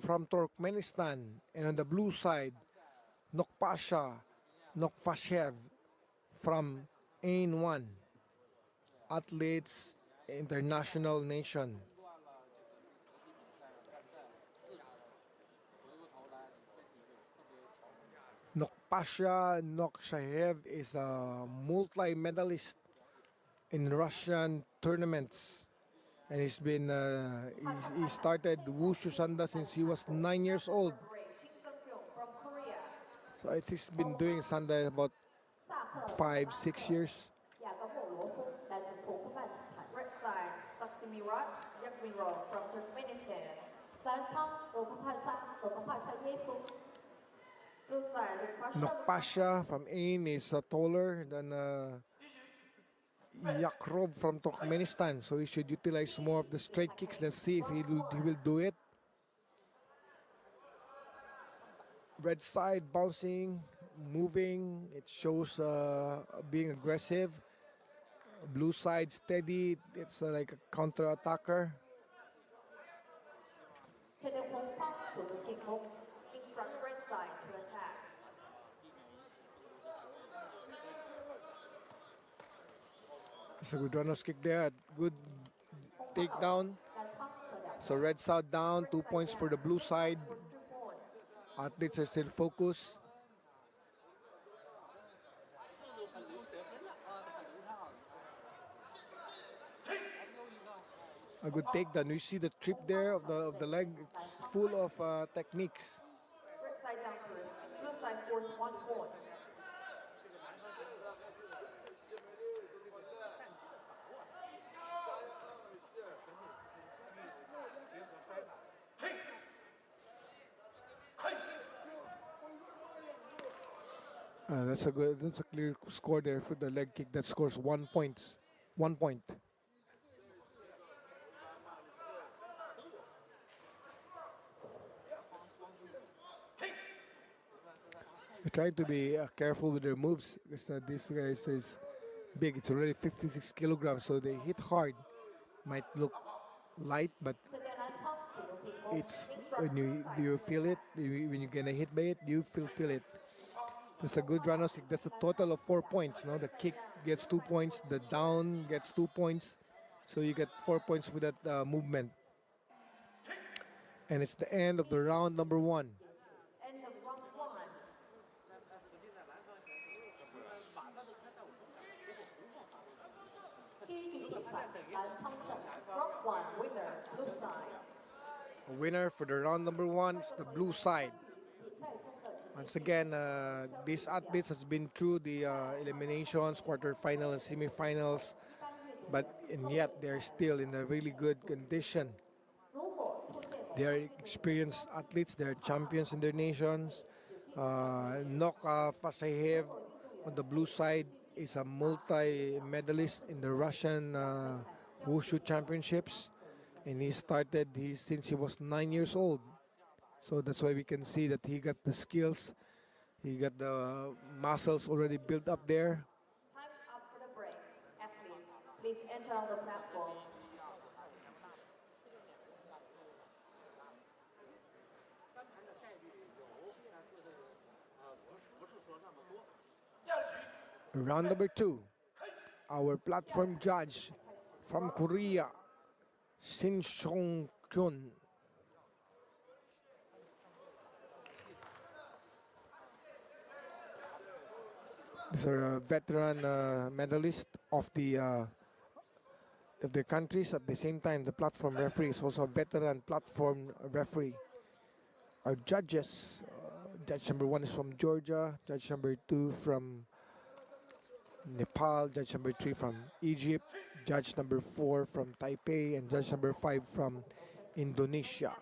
from Turkmenistan. And on the blue side, Nukhpashayev from Ain1. Athletes International Nation. Nukhpashayev is a multi-medalist in Russian tournaments, and he started Wushu Sanda since he was 9 years old. So he's been doing Sanda about 5-6 years. Red side, Sahetmyrat, Yagmyrov from Turkmenistan. Blue side, Nukhpasha from Ain is taller than Yagmyrov from Turkmenistan, so he should utilize more of the straight kicks. Let's see if he will do it. Red side bouncing, moving. It shows being aggressive. Blue side steady. It's like a counter attacker. Instruct red side to attack. It's a good runner's kick there. Good takedown. So red side down. 2 points for the blue side. Athletes are still focused. A good takedown. You see the trip there of the leg. It's full of techniques. Red side down first. Blue side scores 1 point. That's a clear score there for the leg kick. That scores 1 point. 1 point. They try to be careful with their moves because this guy is big. It's already 56 kilograms, so they hit hard. Might look light, but it's when you feel it, when you get hit by it, you feel it. That's a good runner's kick. That's a total of 4 points. No, the kick gets 2 points, the down gets 2 points, so you get 4 points for that movement. And it's the end of the round number 1. End of round 1. Round 1 winner, blue side. A winner for the round number 1 is the blue side. Once again, these athletes has been through the eliminations, quarterfinal and semifinals, and yet they're still in a really good condition. They are experienced athletes. They are champions in their nations. Nukhpashayev on the blue side is a multi-medalist in the Russian Wushu championships, and he started since he was 9 years old. So that's why we can see that he got the skills, he got the muscles already built up there. Time's up for the break. Athletes, please enter on the platform. Round number 2. Our platform judge from Korea, Shin Song-kyun. These are veteran medalists of their countries. At the same time, the platform referee is also a veteran platform referee. Our judges, judge number 1 is from Georgia, judge number 2 from Nepal, judge number 3 from Egypt, judge number 4 from Taipei, and judge number 5 from Indonesia.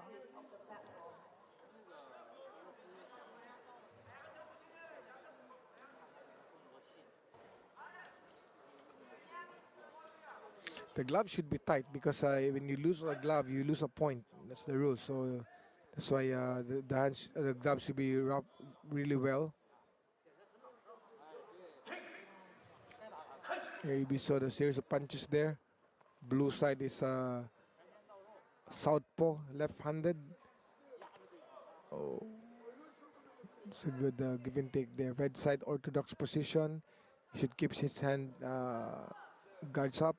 The glove should be tight because when you lose a glove, you lose a point. That's the rule. So that's why the glove should be wrapped really well. Here we saw the series of punches there. Blue side is southpaw, left-handed. It's a good give and take there. Red side orthodox position. He should keep his hand guards up.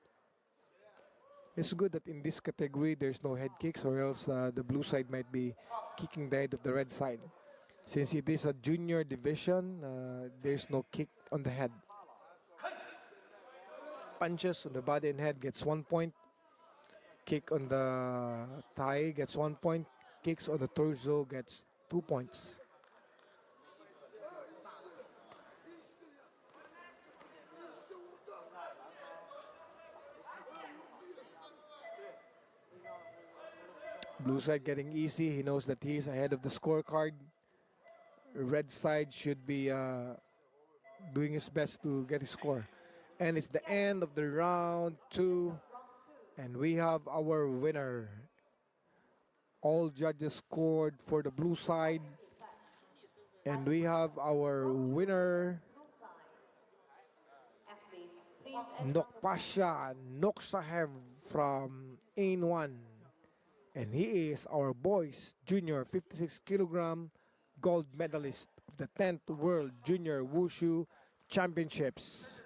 It's good that in this category there's no head kicks, or else the blue side might be kicking the head of the red side. Since it is a junior division, there's no kick on the head. Punches on the body and head gets 1 point. Kick on the thigh gets 1 point. Kicks on the torso gets 2 points. Blue side getting easy. He knows that he is ahead of the scorecard. Red side should be doing his best to get his score. And it's the end of the round 2. And we have our winner. All judges scored for the blue side. And we have our winner, Athletes, please enter Nukhpasha Nukhpashayev from Ain1. And he is our boys junior 56 kilogram gold medalist of the 10th World Junior Wushu Championships.